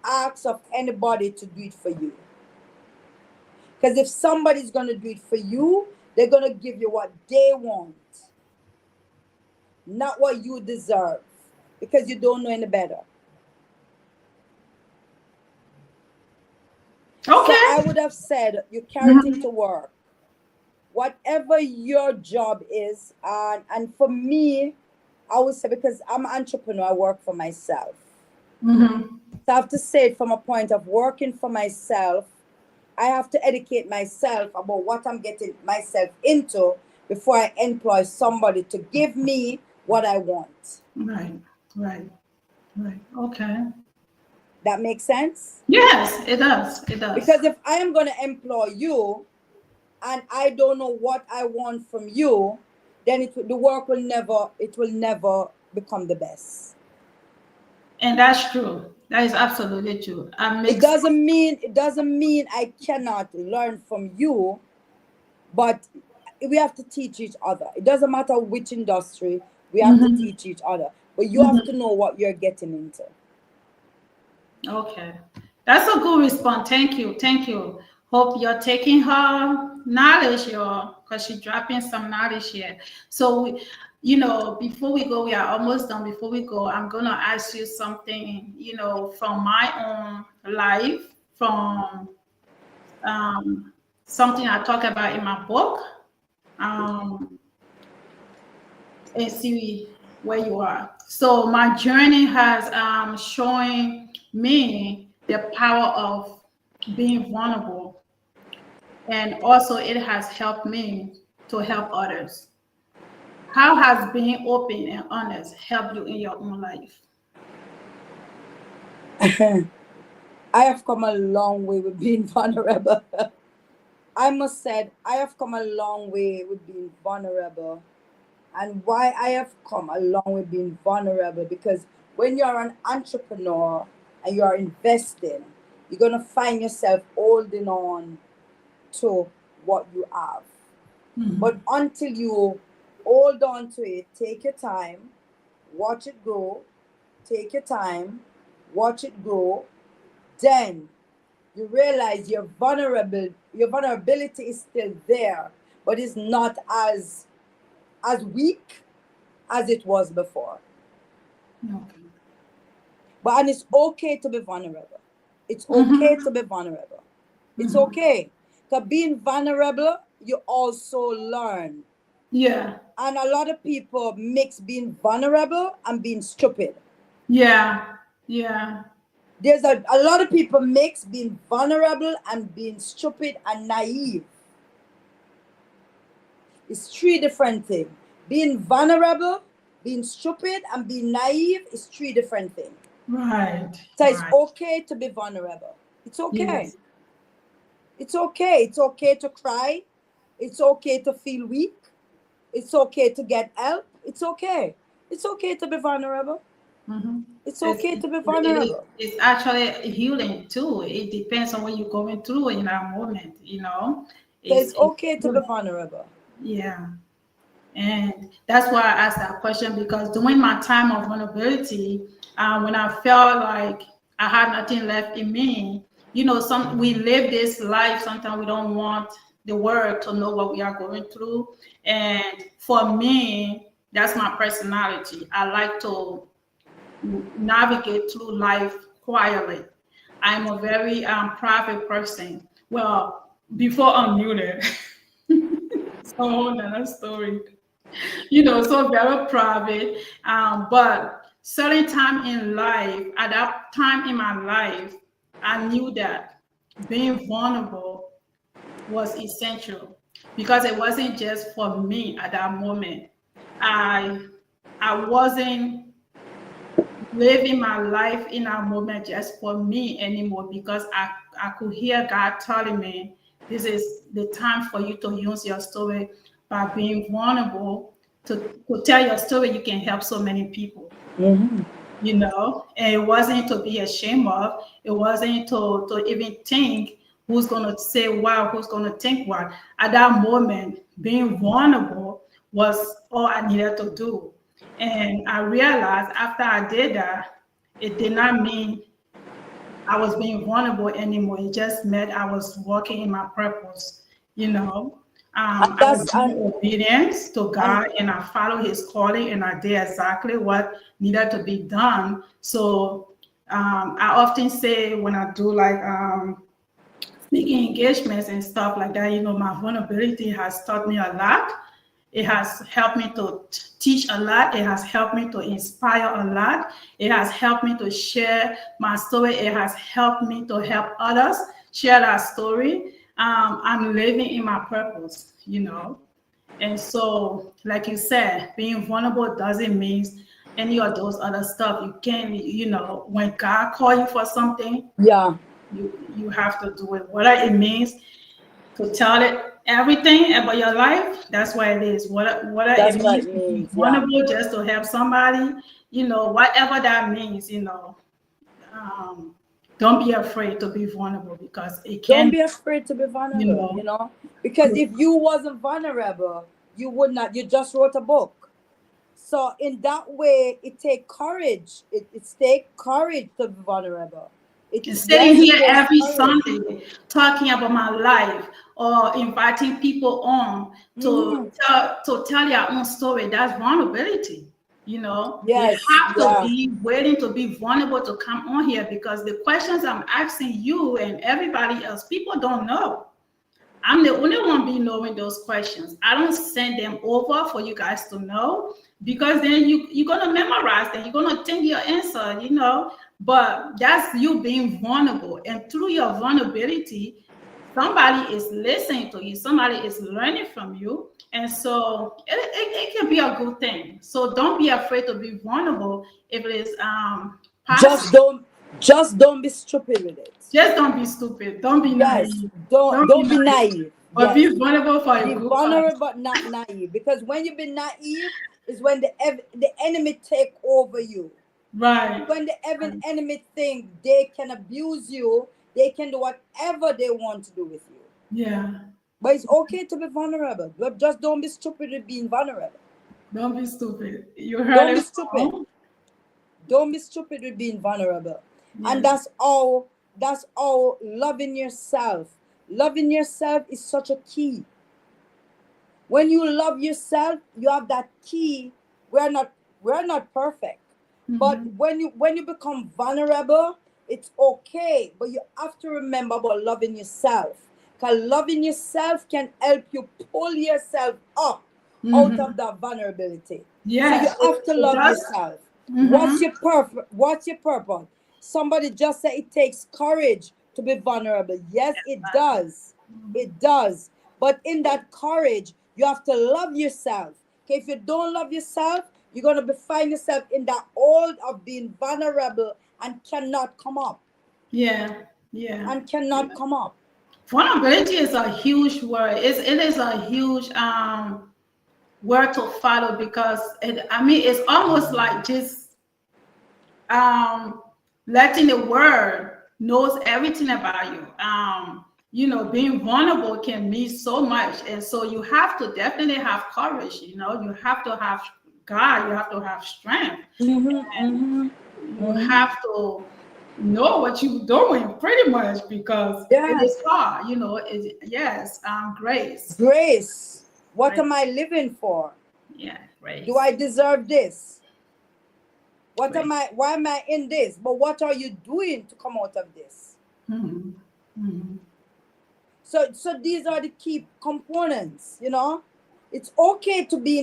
ask of anybody to do it for you. Because if somebody's going to do it for you, they're going to give you what they want, not what you deserve, because you don't know any better. Okay. So I would have said, you carry it into work. Whatever your job is, and for me, I would say, because I'm an entrepreneur, I work for myself. So I have to say it from a point of working for myself. I have to educate myself about what I'm getting myself into before I employ somebody to give me what I want. Right. Okay. That makes sense? Yes, it does. Because if I am going to employ you and I don't know what I want from you, then the work will never become the best. And that's true. That is absolutely true. It doesn't mean I cannot learn from you, but we have to teach each other. It doesn't matter which industry, we have to teach each other. But you have to know what you're getting into. Okay. That's a good response. Thank you. Hope you're taking her knowledge, y'all, because she's dropping some knowledge here. So, before we go, we are almost done. Before we go, I'm going to ask you something, from my own life, from something I talk about in my book, and see where you are. So my journey has shown me the power of being vulnerable, and also it has helped me to help others. How has being open and honest helped you in your own life? I have come a long way with being vulnerable. I must say, I have come a long way with being vulnerable. And why I have come a long way being vulnerable, because when you're an entrepreneur and you are investing, you're going to find yourself holding on to what you have. But until you hold on to it, take your time, watch it grow, take your time, watch it grow, then you realize your vulnerability is still there, but it's not as weak as it was before. Okay. But and it's okay to be vulnerable. It's okay to be vulnerable. It's okay. Because being vulnerable, you also learn. Yeah. And a lot of people mix being vulnerable and being stupid. Yeah. Yeah. There's a lot of people mix being vulnerable and being stupid and naive. It's three different things. Being vulnerable, being stupid, and being naive is three different things. Right. So it's Right. okay to be vulnerable. It's okay. Yes. It's okay. It's okay to cry. It's okay to feel weak. It's okay to get help. It's okay. It's okay to be vulnerable. It's okay to be vulnerable. It's actually healing too. It depends on what you're going through in that moment, you know. So it's okay to be vulnerable. Yeah. And that's why I asked that question, because during my time of vulnerability, when I felt like I had nothing left in me, you know, we live this life. Sometimes we don't want the world to know what we are going through. And for me, that's my personality. I like to navigate through life quietly. I'm a very private person. Well, before I'm muted. So another story. You know, so very private. But certain time in life, at that time in my life, I knew that being vulnerable was essential, because it wasn't just for me at that moment. I wasn't living my life in that moment just for me anymore, because I could hear God telling me, this is the time for you to use your story by being vulnerable to tell your story. You can help so many people. You know, and it wasn't to be ashamed of. It wasn't to even think who's going to say what, who's going to think what. At that moment, being vulnerable was all I needed to do. And I realized after I did that, it did not mean I was being vulnerable anymore. It just meant I was walking in my purpose, you know. I was being obedient to God, and I followed His calling, and I did exactly what needed to be done. So I often say, when I do like speaking engagements and stuff like that, you know, my vulnerability has taught me a lot. It has helped me to teach a lot. It has helped me to inspire a lot. It has helped me to share my story. It has helped me to help others share that story. I'm living in my purpose, you know. And so, like you said, being vulnerable doesn't mean any of those other stuff. You can't, you know, when God calls you for something, you have to do it. Whether it means to tell it everything about your life, that's what it is. What it means to be vulnerable, just to help somebody, you know, whatever that means, you know. Don't be afraid to be vulnerable, because it can. Don't be afraid to be vulnerable, you know, because if you wasn't vulnerable, you would not. You just wrote a book. So in that way, it takes courage. It takes courage to be vulnerable. Sitting here every Sunday talking about my life, or inviting people on to tell your own story, that's vulnerability. You know, you have to be willing to be vulnerable to come on here, because the questions I'm asking you and everybody else, people don't know. I'm the only one be knowing those questions. I don't send them over for you guys to know, because then you're going to memorize them. You're going to think your answer, you know, but that's you being vulnerable. And through your vulnerability, somebody is listening to you. Somebody is learning from you. And so it can be a good thing. So don't be afraid to be vulnerable if it is possible. Just don't be stupid with it. Just don't be stupid. Don't be naive. Don't be naive. But be vulnerable for a good Be vulnerable, but not naive. Because when you be naive is when the enemy take over you. Right. When the enemy think they can abuse you, they can do whatever they want to do with you. Yeah. But it's okay to be vulnerable. But just don't be stupid with being vulnerable. Don't be stupid. You heard Don't be it stupid. wrong. Don't be stupid with being vulnerable. And Yeah. that's all loving yourself. Loving yourself is such a key. When you love yourself, you have that key. We're not perfect. But Mhm. when you become vulnerable, it's okay. But you have to remember about loving yourself. Because loving yourself can help you pull yourself up out of Mhm. that vulnerability. So you Yes, have to it love does. yourself. Mm-hmm. What's your purpose? Somebody just said it takes courage to be vulnerable. Yes, it does. It does. But in that courage, you have to love yourself. Okay, if you don't love yourself, you're gonna find yourself in that hole of being vulnerable and cannot come up. Yeah, yeah. And cannot come up. Vulnerability is a huge word. It is a huge word to follow because I mean it's almost like just um letting the world knows everything about you. Being vulnerable can mean so much, and so you have to definitely have courage. You have to have God. You have to have strength. Mm-hmm, mm-hmm, You mm-hmm. have to know what you're doing pretty much because it is Yes. hard. Yes, grace. Grace. What Grace. am I living for? Yeah, Do grace. I deserve this? Grace. Why am I in this? But what are you doing to come out of this? Mhm. Mhm. So these are the key components. It's okay to be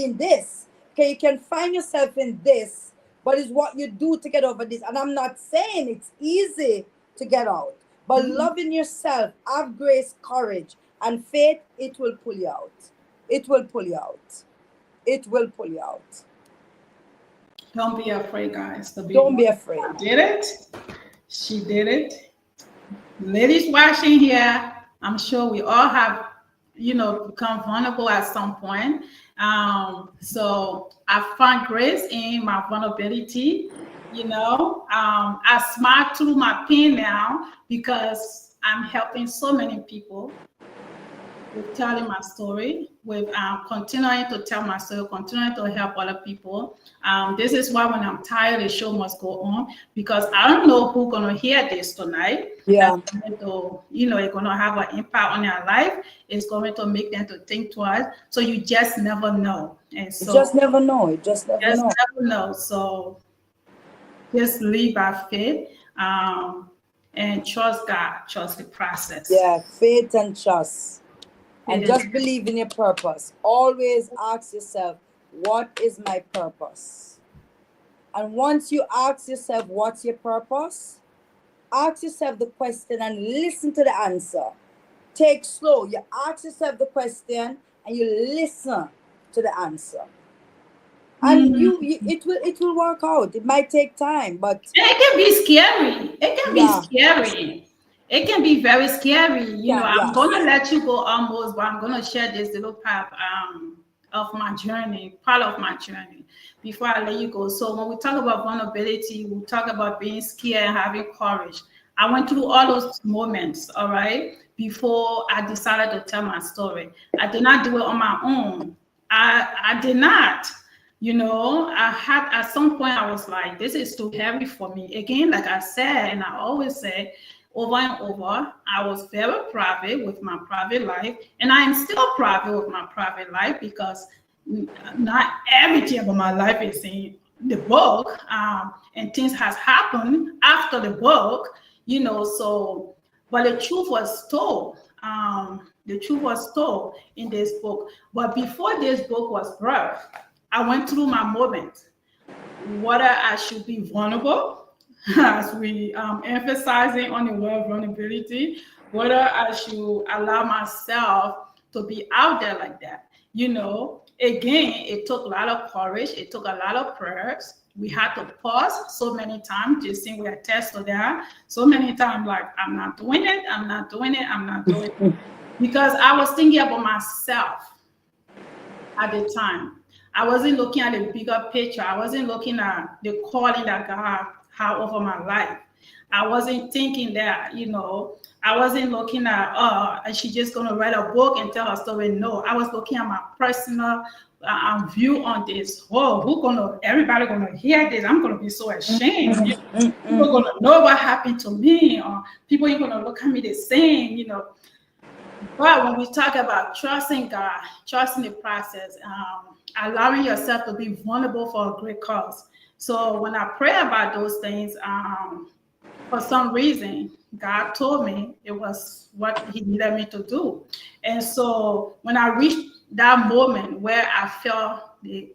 in this. Okay, you can find yourself in this, but it's what you do to get over this. And I'm not saying it's easy to get out, but Mhm. loving yourself, have grace, courage, and faith, it will pull you out. It will pull you out. It will pull you out. Don't be afraid, guys, to be Don't one. be afraid. I did it. She did it. Ladies watching here, I'm sure we all have, become vulnerable at some point. So I find grace in my vulnerability. I smile through my pain now because I'm helping so many people with telling my story, with continuing to tell my story, continuing to help other people. This is why when I'm tired, the show must go on because I don't know who's gonna hear this tonight. That's Yeah. going to, it's gonna have an impact on their life. It's going to make them to think twice. So you just never know, and You just so never know. You just never just know. never know. So just live by faith and trust God, trust the process. Yeah, faith and trust. It And is. just believe in your purpose. Always ask yourself, what is my purpose? And once you ask yourself, what's your purpose? Ask yourself the question and listen to the answer. Take slow. You ask yourself the question and you listen to the answer. And Mm. it will work out. It might take time, but It can be scary. It can be yeah, scary. It can be very scary. I'm gonna yes. let you go almost, but I'm gonna share this little part of my journey, part of my journey, before I let you go. So when we talk about vulnerability, we talk about being scared and having courage. I went through all those moments, all right, before I decided to tell my story. I did not do it on my own. I did not. I had at some point I was like, this is too heavy for me. Again, like I said, and I always say over and over, I was very private with my private life, and I am still private with my private life because not everything about my life is in the book, and things has happened after the book, so but the truth was told. The truth was told in this book. But before this book was birthed, I went through my moment, whether I should be vulnerable, as we emphasizing on the word vulnerability, whether I should allow myself to be out there like that. Again, it took a lot of courage. It took a lot of prayers. We had to pause so many times, just think we attest to that. So many times, like, I'm not doing it, I'm not doing it, I'm not doing it. Because I was thinking about myself at the time. I wasn't looking at the bigger picture. I wasn't looking at the calling that God had over my life. I wasn't thinking that, you know, I wasn't looking at, and she's just going to write a book and tell her story. No, I was looking at my personal view on this. Oh, everybody going to hear this? I'm going to be so ashamed. People going to know what happened to me, or people are going to look at me the same, you know. But when we talk about trusting God, trusting the process, allowing yourself to be vulnerable for a great cause. So when I pray about those things, for some reason, God told me it was what he needed me to do. And so when I reached that moment where I felt the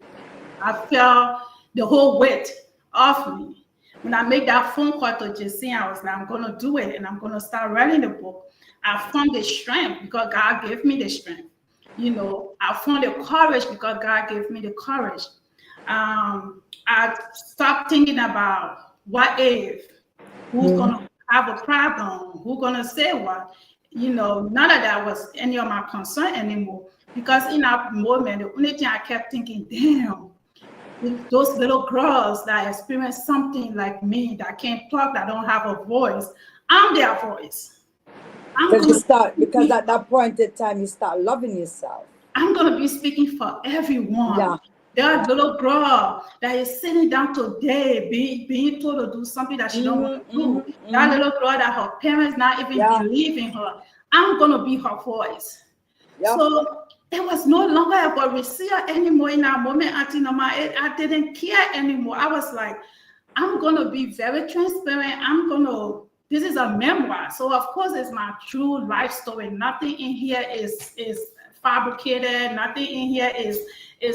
whole weight off me, when I made that phone call to Justine, I was like, I'm going to do it, and I'm going to start writing the book. I found the strength because God gave me the strength. You know, I found the courage because God gave me the courage. I stopped thinking about what if, who's gonna have a problem, who's gonna say what. You know, none of that was any of my concern anymore. Because in that moment, the only thing I kept thinking, damn, those little girls that experience something like me, that can't talk, that don't have a voice, I'm their voice. Because at that point in time, you start loving yourself. I'm going to be speaking for everyone. Yeah. That little girl that is sitting down today, being told to do something that she don't want to do. That little girl that her parents not even believe in her. I'm going to be her voice. Yeah. So it was no longer about Recia anymore in that moment. Auntie Norma, I didn't care anymore. I was like, I'm going to be very transparent. This is a memoir. So of course it's my true life story. Nothing in here is fabricated. Nothing in here is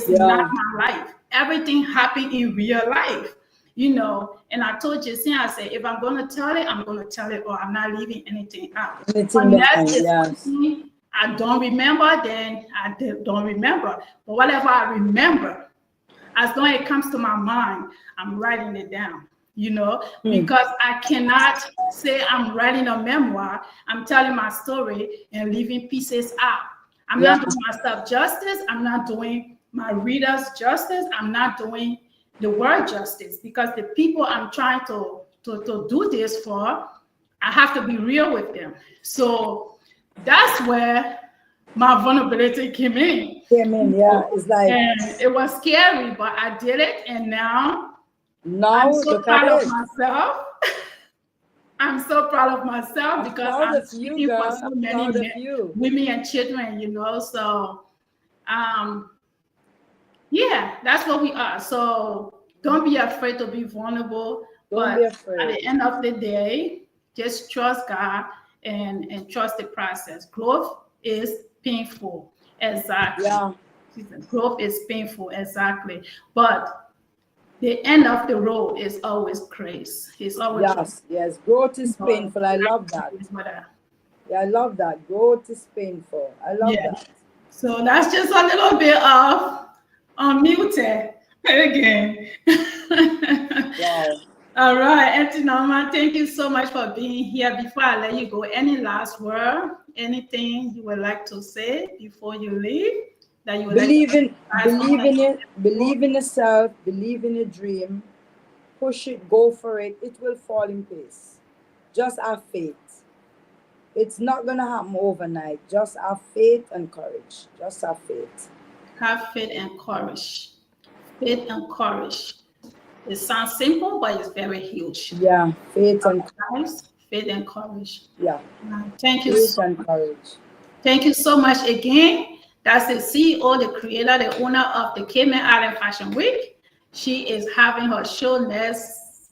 not my life. Everything happened in real life, you know. And I told Justine, I said, if I'm going to tell it, I'm going to tell it, or I'm not leaving anything out. I don't remember, then I don't remember. But whatever I remember, as long as it comes to my mind, I'm writing it down. You know, because I cannot say I'm writing a memoir, I'm telling my story and leaving pieces out. I'm not doing myself justice. I'm not doing my readers justice. I'm not doing the world justice, because the people I'm trying to do this for, I have to be real with them. So that's where my vulnerability came in. It's like, and it was scary, but I did it, and now I'm so proud of myself. I'm so proud of myself because I'm speaking for so many women and children, you know. So, yeah, that's what we are. So don't be afraid to be vulnerable. But at the end of the day, just trust God and trust the process. Growth is painful. Exactly. Yeah. Growth is painful. Exactly. But the end of the road is always grace. It's always yes. Growth is painful. I love that. Yeah, I love that. Growth is painful. I love that. So that's just a little bit of unmuted again. Wow. All right, Auntie Norma, thank you so much for being here. Before I let you go, any last word? Anything you would like to say before you leave? That you believe in it, believe in yourself, believe in your dream, push it, go for it. It will fall in place. Just have faith. It's not gonna happen overnight. Just have faith and courage. Just have faith. Have faith and courage. Faith and courage. It sounds simple, but it's very huge. Yeah, faith and courage. Faith and courage. Yeah. Thank you. Faith and courage. Thank you so much again. That's the CEO, the creator, the owner of the Cayman Island Fashion Week. She is having her show next.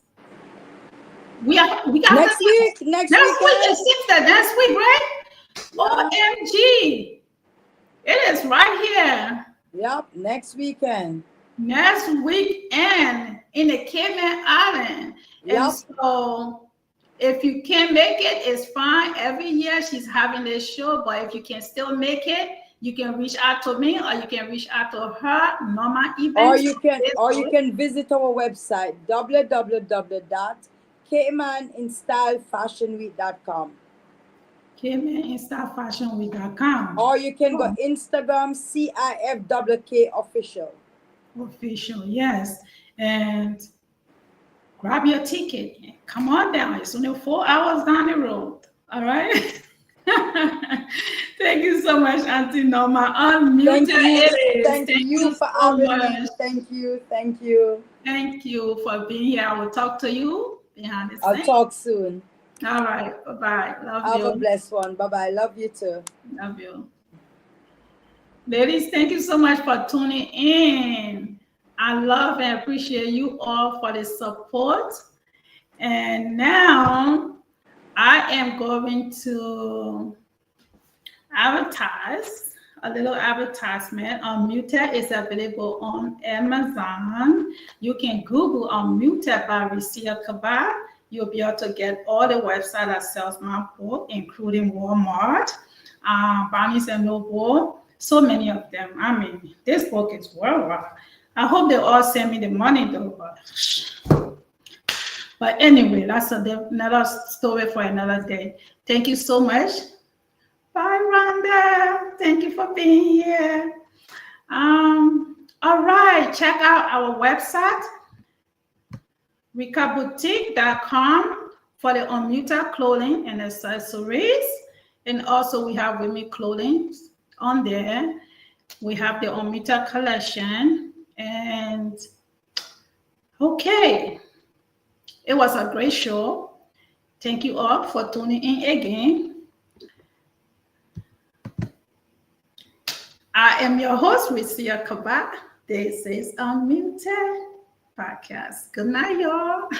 We got next week. Next week. It's next week, right? OMG! It is right here. Yep, next weekend. Next weekend in the Cayman Island. Yep. And so if you can't make it, it's fine. Every year she's having this show, but if you can still make it, you can reach out to me, or you can reach out to her, Norma Ebanks. Or you can visit our website, www.caymaninstylefashionweek.com. caymaninstylefashionweek.com. Or you can go Instagram, CIFWK official. Official, yes. And grab your ticket. Come on down. It's only 4 hours down the road. All right. Thank you so much, Auntie Norma. Unmuted it is. Thank you for so having much. me. Thank you. Thank you. Thank you for being here. I will talk to you behind the I'll scenes. talk soon. All right. Bye-bye. Love Have you. a blessed one. Bye-bye. Love you too. Love you. Ladies, thank you so much for tuning in. I love and appreciate you all for the support. And now I am going to advertise a little advertisement. Unmuted is available on Amazon. You can Google Unmuted by Recia Kabbah. You'll be able to get all the websites that sells my book, including Walmart, Barnes and Noble, so many of them. I mean, this book is worldwide. I hope they all send me the money though. But anyway, that's another story for another day. Thank you so much. Bye, Rhonda. Thank you for being here. All right, check out our website, recaboutique.com, for the Unmuted clothing and accessories. And also we have women clothing on there. We have the Unmuted collection. And okay, it was a great show. Thank you all for tuning in again. I am your host, Recia Kabbah. This is Unmuted Podcast. Good night, y'all.